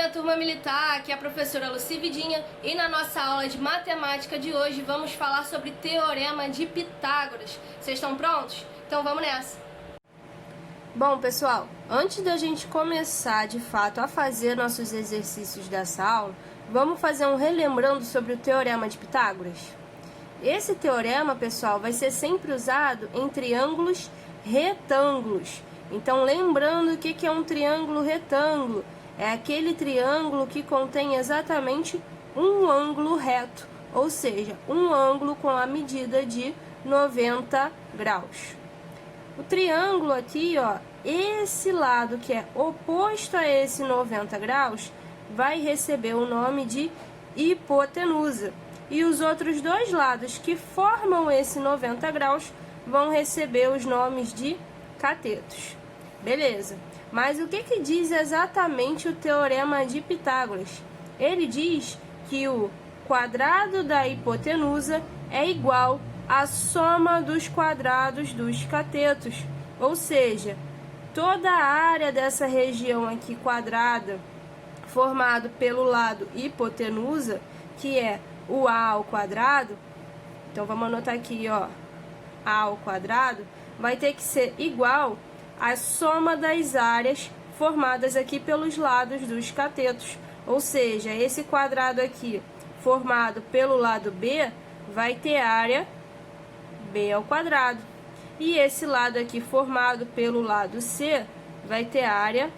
dia, turma militar! Aqui é a professora Lucy Vidinha e na nossa aula de matemática de hoje vamos falar sobre Teorema de Pitágoras. Vocês estão prontos? Então vamos nessa! Bom, pessoal, antes da gente começar de fato a fazer nossos exercícios dessa aula, vamos fazer um relembrando sobre o Teorema de Pitágoras. Esse teorema, pessoal, vai ser sempre usado em triângulos retângulos. Então, lembrando o que é um triângulo retângulo? É aquele triângulo que contém exatamente um ângulo reto, ou seja, um ângulo com a medida de 90 graus. O triângulo aqui, ó, esse lado que é oposto a esse 90 graus, vai receber o nome de hipotenusa. E os outros dois lados que formam esse 90 graus vão receber os nomes de catetos. Beleza. Mas o que diz exatamente o Teorema de Pitágoras? Ele diz que o quadrado da hipotenusa é igual à soma dos quadrados dos catetos. Ou seja, toda a área dessa região aqui quadrada, formado pelo lado hipotenusa, que é o a ao quadrado, então vamos anotar aqui, ó, a ao quadrado, vai ter que ser igual à soma das áreas formadas aqui pelos lados dos catetos. Ou seja, esse quadrado aqui, formado pelo lado B, vai ter área B ao quadrado. E esse lado aqui, formado pelo lado C, vai ter área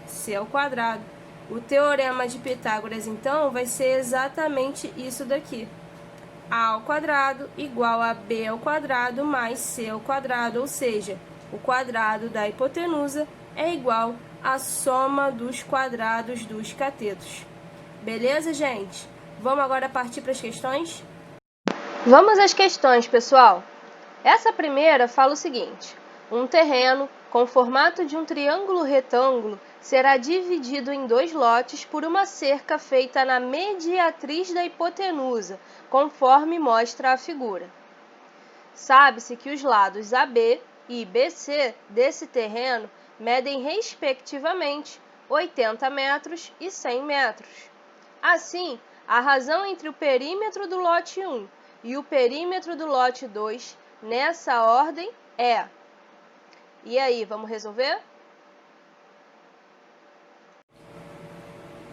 C ao quadrado. O Teorema de Pitágoras, então, vai ser exatamente isso daqui. A ao quadrado igual a B ao quadrado mais C ao quadrado, ou seja, o quadrado da hipotenusa é igual à soma dos quadrados dos catetos. Beleza, gente? Vamos agora partir para as questões? Vamos às questões, pessoal! Essa primeira fala o seguinte: um terreno com o formato de um triângulo retângulo será dividido em dois lotes por uma cerca feita na mediatriz da hipotenusa, conforme mostra a figura. Sabe-se que os lados AB e BC desse terreno medem respectivamente 80 metros e 100 metros. Assim, a razão entre o perímetro do lote 1 e o perímetro do lote 2 nessa ordem é... E aí, vamos resolver?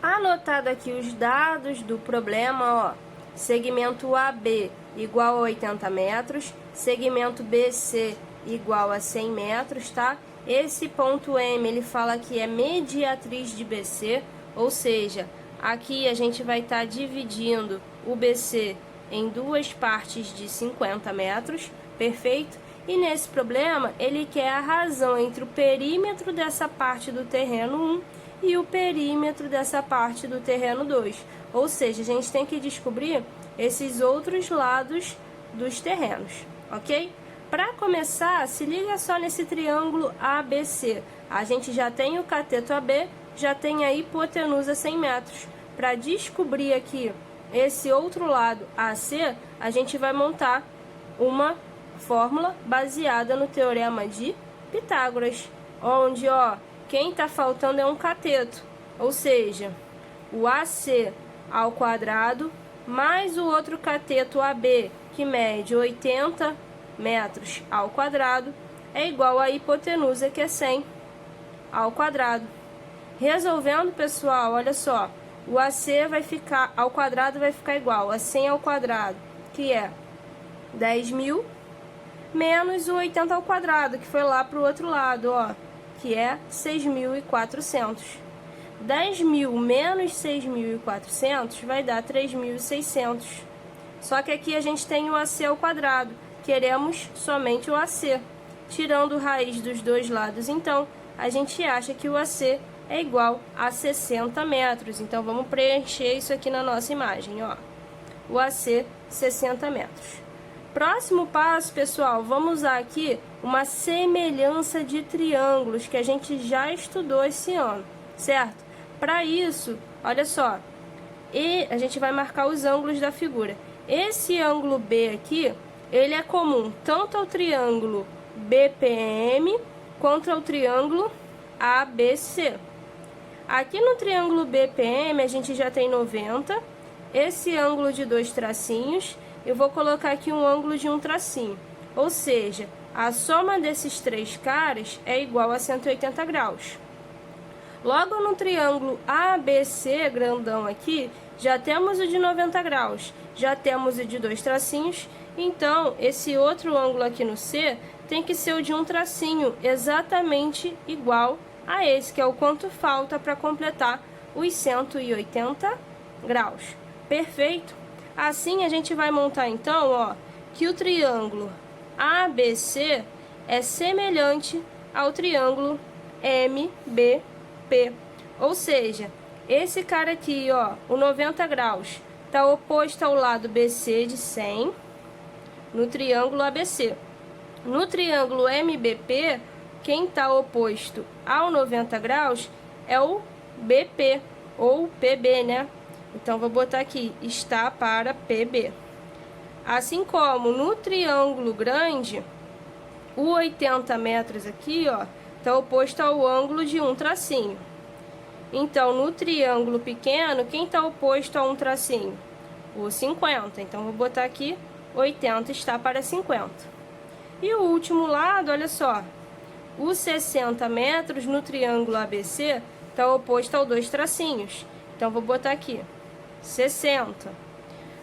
Anotado aqui os dados do problema, ó. Segmento AB igual a 80 metros, segmento BC igual a 100 metros, tá? Esse ponto M, ele fala que é mediatriz de BC, ou seja, aqui a gente vai estar dividindo o BC em duas partes de 50 metros, perfeito? E nesse problema, ele quer a razão entre o perímetro dessa parte do terreno 1 e o perímetro dessa parte do terreno 2. Ou seja, a gente tem que descobrir esses outros lados dos terrenos, ok? Para começar, se liga só nesse triângulo ABC. A gente já tem o cateto AB, já tem a hipotenusa 100 metros. Para descobrir aqui esse outro lado AC, a gente vai montar uma fórmula baseada no Teorema de Pitágoras, onde, ó, quem está faltando é um cateto, ou seja, o AC ao quadrado mais o outro cateto AB, que mede 80 metros ao quadrado, é igual à hipotenusa, que é 100 ao quadrado. Resolvendo, pessoal, olha só, o AC vai ficar, ao quadrado vai ficar igual a 100 ao quadrado, que é 10.000, menos o 80 ao quadrado, que foi lá para o outro lado, ó, que é 6.400. 10.000 menos 6.400 vai dar 3.600. Só que aqui a gente tem o AC ao quadrado, queremos somente o AC. Tirando raiz dos dois lados, então, a gente acha que o AC é igual a 60 metros. Então, vamos preencher isso aqui na nossa imagem, ó. O AC, 60 metros. Próximo passo, pessoal, vamos usar aqui uma semelhança de triângulos que a gente já estudou esse ano, certo? Para isso, olha só, e a gente vai marcar os ângulos da figura. Esse ângulo B aqui, ele é comum tanto ao triângulo BPM quanto ao triângulo ABC. Aqui no triângulo BPM a gente já tem 90, esse ângulo de 2 tracinhos, eu vou colocar aqui um ângulo de 1 tracinho. Ou seja, a soma desses 3 caras é igual a 180 graus. Logo no triângulo ABC, grandão aqui, já temos o de 90 graus, já temos o de 2 tracinhos, então esse outro ângulo aqui no C tem que ser o de 1 tracinho, exatamente igual a esse, que é o quanto falta para completar os 180 graus. Perfeito? Assim a gente vai montar então, ó, que o triângulo ABC é semelhante ao triângulo MBP. Ou seja, esse cara aqui, ó, o 90 graus, está oposto ao lado BC de 100 no triângulo ABC. No triângulo MBP, quem está oposto ao 90 graus é o BP, ou PB, né? Então, vou botar aqui, está para PB. Assim como no triângulo grande, o 80 metros aqui, ó, está oposto ao ângulo de 1 tracinho. Então, no triângulo pequeno, quem está oposto a 1 tracinho? O 50. Então, vou botar aqui, 80 está para 50. E o último lado, olha só, os 60 metros no triângulo ABC está oposto ao 2 tracinhos. Então, vou botar aqui, 60.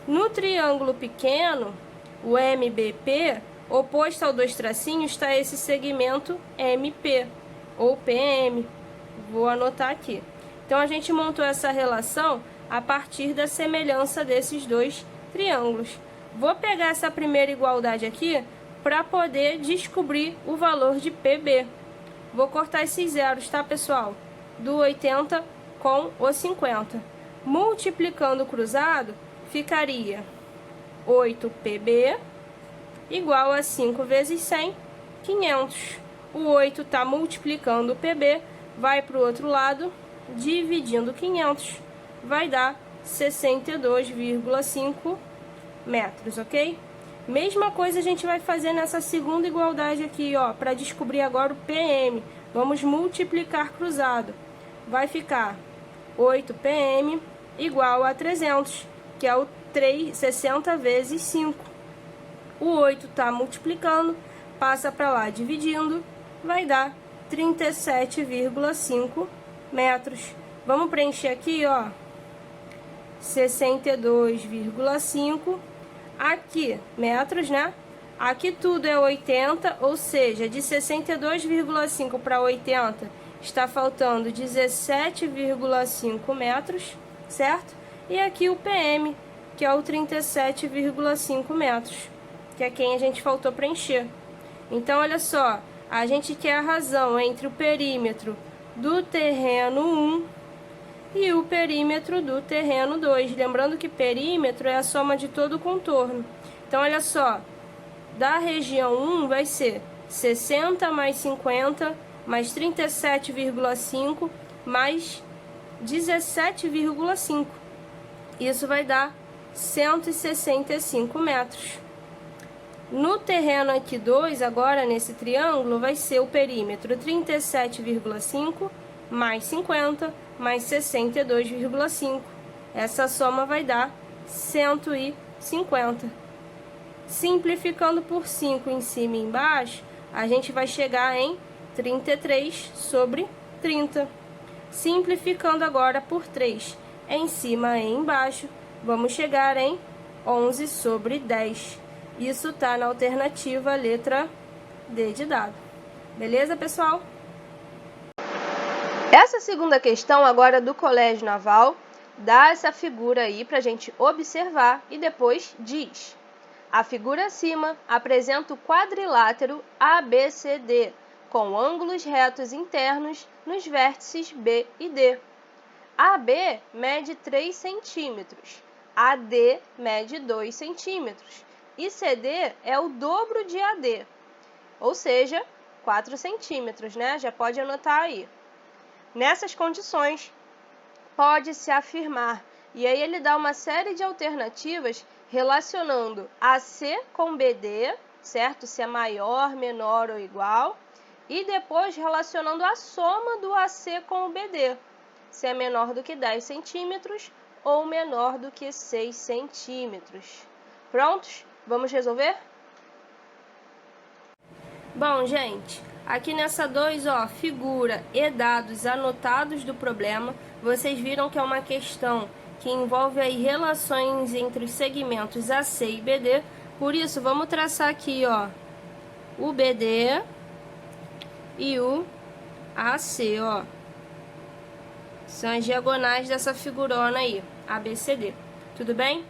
No triângulo pequeno, o MBP, oposto ao 2 tracinhos, está esse segmento MP, ou PM. Vou anotar aqui. Então, a gente montou essa relação a partir da semelhança desses dois triângulos. Vou pegar essa primeira igualdade aqui para poder descobrir o valor de PB. Vou cortar esses zeros, tá, pessoal? Do 80 com o 50. Multiplicando o cruzado, ficaria 8PB igual a 5 vezes 100, 500. O 8 está multiplicando o PB, vai para o outro lado, dividindo 500, vai dar 62,5 metros, ok? Mesma coisa a gente vai fazer nessa segunda igualdade aqui, ó, para descobrir agora o PM. Vamos multiplicar cruzado. Vai ficar 8PM igual a 300, que é o 60 vezes 5. O 8 está multiplicando, passa para lá dividindo, vai dar 37,5 metros. Vamos preencher aqui, ó, 62,5. Aqui, metros, né? Aqui tudo é 80, ou seja, de 62,5 para 80 está faltando 17,5 metros, certo? E aqui o PM, que é o 37,5 metros, que é quem a gente faltou preencher. Então, olha só, a gente quer a razão entre o perímetro do terreno 1 e o perímetro do terreno 2. Lembrando que perímetro é a soma de todo o contorno. Então, olha só, da região 1 vai ser 60 mais 50 mais 37,5 mais 17,5. Isso vai dar 165 metros. No terreno aqui 2, agora nesse triângulo, vai ser o perímetro 37,5 mais 50 mais 62,5. Essa soma vai dar 150. Simplificando por 5 em cima e embaixo, a gente vai chegar em 33 sobre 30. Simplificando agora por 3 em cima e embaixo, vamos chegar em 11 sobre 10. Isso está na alternativa letra D de dado. Beleza, pessoal? Essa segunda questão agora do Colégio Naval dá essa figura aí para a gente observar e depois diz: a figura acima apresenta o quadrilátero ABCD com ângulos retos internos nos vértices B e D. AB mede 3 centímetros, AD mede 2 centímetros e CD é o dobro de AD, ou seja, 4 centímetros, né? Já pode anotar aí. Nessas condições, pode-se afirmar, e aí ele dá uma série de alternativas relacionando AC com BD, certo? Se é maior, menor ou igual, e depois relacionando a soma do AC com o BD. se é menor do que 10 centímetros ou menor do que 6 centímetros. Prontos? Vamos resolver? Bom, gente, aqui nessa 2, ó, figura e dados anotados do problema, vocês viram que é uma questão que envolve aí relações entre os segmentos AC e BD. Por isso, vamos traçar aqui, ó, o BD e o AC, ó. São as diagonais dessa figurona aí, ABCD. Tudo bem?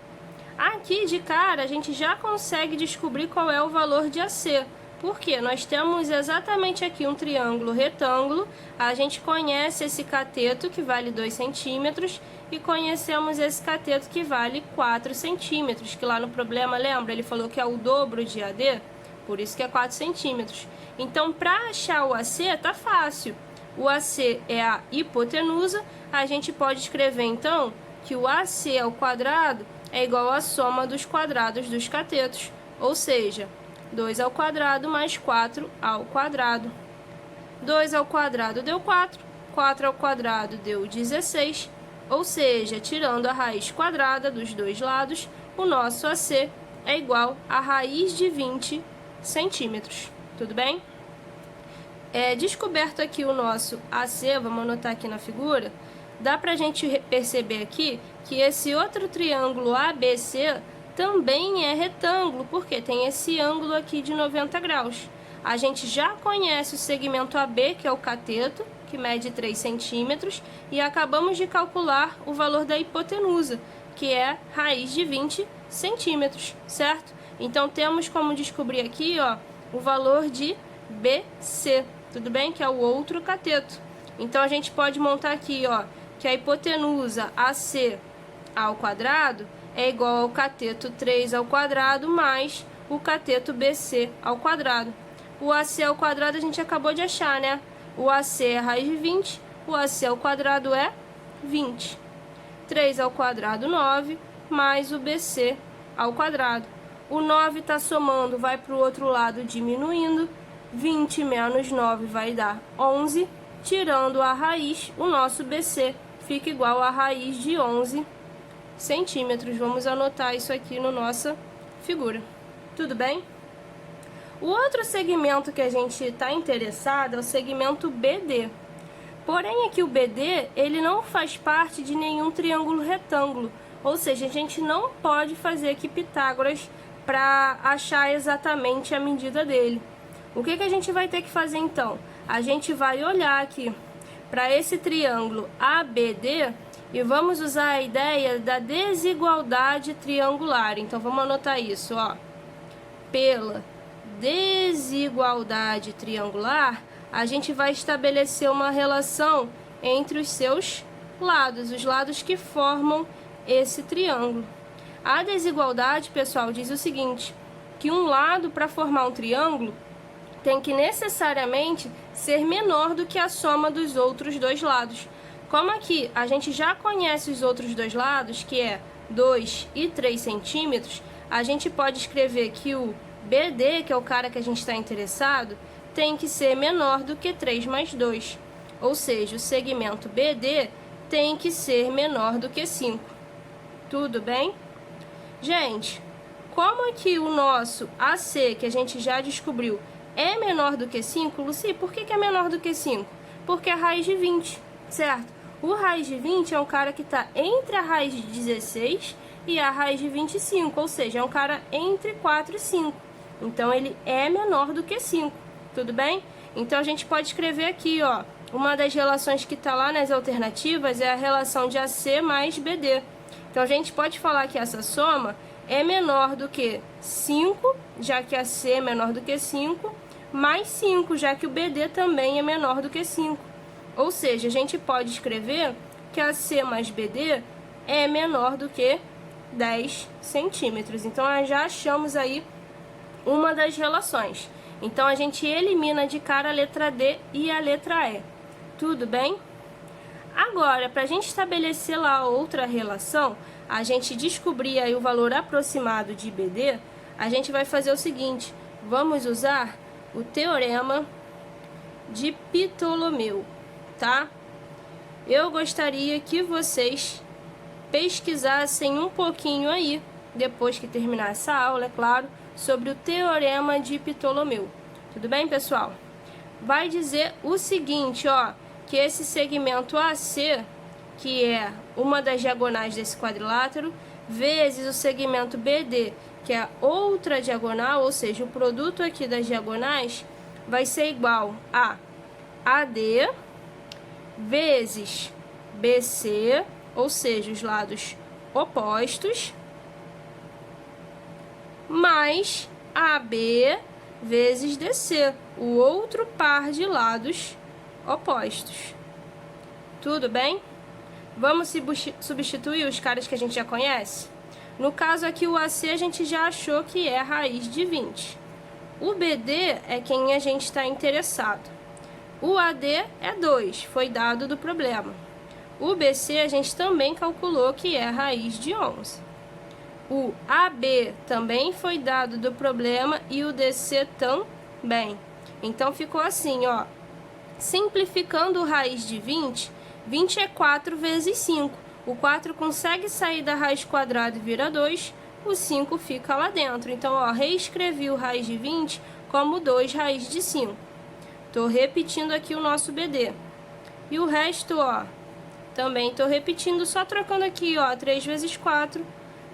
Aqui, de cara, a gente já consegue descobrir qual é o valor de AC. Porque nós temos exatamente aqui um triângulo retângulo, a gente conhece esse cateto que vale 2 centímetros e conhecemos esse cateto que vale 4 centímetros, que lá no problema, lembra, ele falou que é o dobro de AD, por isso que é 4 centímetros. Então, para achar o AC, tá fácil. O AC é a hipotenusa, a gente pode escrever então que o AC ao quadrado é igual à soma dos quadrados dos catetos, ou seja, 2 ao quadrado mais 4 ao quadrado. 2 ao quadrado deu 4, 4 ao quadrado deu 16, ou seja, tirando a raiz quadrada dos dois lados, o nosso AC é igual a raiz de 20 centímetros. Tudo bem? Descoberto aqui o nosso AC, vamos anotar aqui na figura, dá pra gente perceber aqui que esse outro triângulo ABC também é retângulo, porque tem esse ângulo aqui de 90 graus. A gente já conhece o segmento AB, que é o cateto, que mede 3 centímetros, e acabamos de calcular o valor da hipotenusa, que é raiz de 20 centímetros, certo? Então, temos como descobrir aqui, ó, o valor de BC, tudo bem? Que é o outro cateto. Então, a gente pode montar aqui, ó, que a hipotenusa AC ao quadrado é igual ao cateto 3 ao quadrado mais o cateto BC ao quadrado. O AC ao quadrado a gente acabou de achar, né? O AC é raiz de 20, o AC ao quadrado é 20. 3 ao quadrado, 9, mais o BC ao quadrado. O 9 está somando, vai para o outro lado diminuindo. 20 menos 9 vai dar 11. Tirando a raiz, o nosso BC fica igual a raiz de 11 centímetros. Vamos anotar isso aqui na nossa figura. Tudo bem? O outro segmento que a gente está interessado é o segmento BD. Porém, aqui o BD, ele não faz parte de nenhum triângulo retângulo. Ou seja, a gente não pode fazer aqui Pitágoras para achar exatamente a medida dele. O que a gente vai ter que fazer então? A gente vai olhar aqui para esse triângulo ABD e vamos usar a ideia da desigualdade triangular. Então, vamos anotar isso, ó. Pela desigualdade triangular, a gente vai estabelecer uma relação entre os seus lados, os lados que formam esse triângulo. A desigualdade, pessoal, diz o seguinte, que um lado para formar um triângulo tem que necessariamente ser menor do que a soma dos outros dois lados. Como aqui a gente já conhece os outros dois lados, que é 2 e 3 centímetros, a gente pode escrever que o BD, que é o cara que a gente está interessado, tem que ser menor do que 3 mais 2. Ou seja, o segmento BD tem que ser menor do que 5. Tudo bem? Gente, como aqui o nosso AC, que a gente já descobriu, é menor do que 5, Lucy, por que é menor do que 5? Porque é a raiz de 20, certo? O raiz de 20 é um cara que está entre a raiz de 16 e a raiz de 25, ou seja, é um cara entre 4 e 5. Então, ele é menor do que 5, tudo bem? Então, a gente pode escrever aqui, ó, uma das relações que está lá nas alternativas é a relação de AC mais BD. Então, a gente pode falar que essa soma é menor do que 5, já que AC é menor do que 5, mais 5, já que o BD também é menor do que 5. Ou seja, a gente pode escrever que AC mais BD é menor do que 10 centímetros. Então, nós já achamos aí uma das relações. Então, a gente elimina de cara a letra D e a letra E. Tudo bem? Agora, para a gente estabelecer lá outra relação, a gente descobrir aí o valor aproximado de BD, a gente vai fazer o seguinte, vamos usar o teorema de Ptolomeu, tá? eu gostaria que vocês pesquisassem um pouquinho aí, depois que terminar essa aula, é claro, sobre o Teorema de Ptolomeu. Tudo bem, pessoal? Vai dizer o seguinte, ó, que esse segmento AC, que é uma das diagonais desse quadrilátero, vezes o segmento BD, que é outra diagonal, ou seja, o produto aqui das diagonais, vai ser igual a AD vezes BC, ou seja, os lados opostos, mais AB vezes DC, o outro par de lados opostos. Tudo bem? Vamos substituir os caras que a gente já conhece? No caso aqui, o AC a gente já achou que é raiz de 20. O BD é quem a gente está interessado. O AD é 2, foi dado do problema. O BC a gente também calculou que é raiz de 11. O AB também foi dado do problema e o DC também. Então ficou assim, ó. Simplificando raiz de 20, 20 é 4 vezes 5. O 4 consegue sair da raiz quadrada e vira 2, o 5 fica lá dentro. Então, ó, reescrevi o raiz de 20 como 2 raiz de 5. Tô repetindo aqui o nosso BD. E o resto, ó, também tô repetindo, só trocando aqui, ó, 3 vezes 4.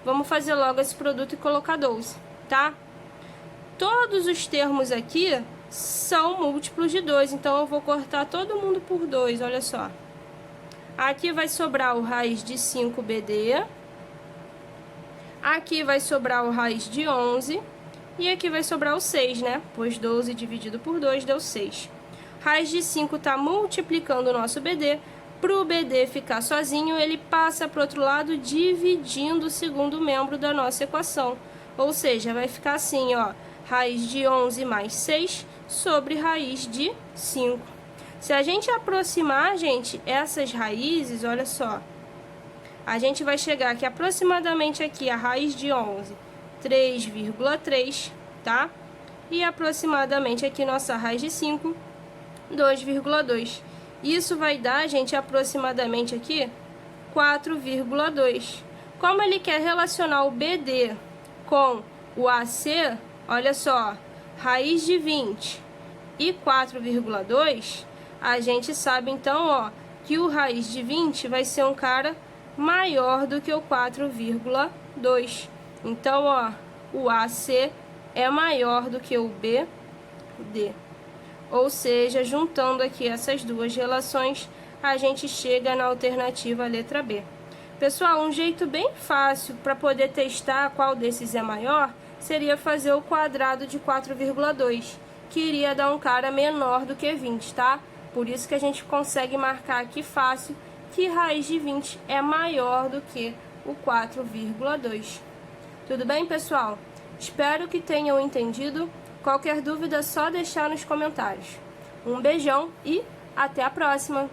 Vamos fazer logo esse produto e colocar 12, tá? Todos os termos aqui são múltiplos de 2, então eu vou cortar todo mundo por 2, olha só. Aqui vai sobrar o raiz de 5BD. Aqui vai sobrar o raiz de 11. E aqui vai sobrar o 6, né? Pois 12 dividido por 2 deu 6. Raiz de 5 está multiplicando o nosso BD. Para o BD ficar sozinho, ele passa para o outro lado dividindo o segundo membro da nossa equação. Ou seja, vai ficar assim, ó. Raiz de 11 mais 6 sobre raiz de 5. Se a gente aproximar, gente, essas raízes, olha só. A gente vai chegar aqui aproximadamente aqui a raiz de 11, 3,3, tá? E aproximadamente aqui nossa raiz de 5, 2,2. Isso vai dar, gente, aproximadamente aqui 4,2. Como ele quer relacionar o BD com o AC, olha só, raiz de 20 e 4,2, a gente sabe então, ó, que o raiz de 20 vai ser um cara maior do que o 4,2. Então, ó, o AC é maior do que o BD. Ou seja, juntando aqui essas duas relações, a gente chega na alternativa letra B. Pessoal, um jeito bem fácil para poder testar qual desses é maior seria fazer o quadrado de 4,2, que iria dar um cara menor do que 20, tá? Por isso que a gente consegue marcar aqui fácil que raiz de 20 é maior do que o 4,2. Tudo bem, pessoal? Espero que tenham entendido. Qualquer dúvida é só deixar nos comentários. Um beijão e até a próxima!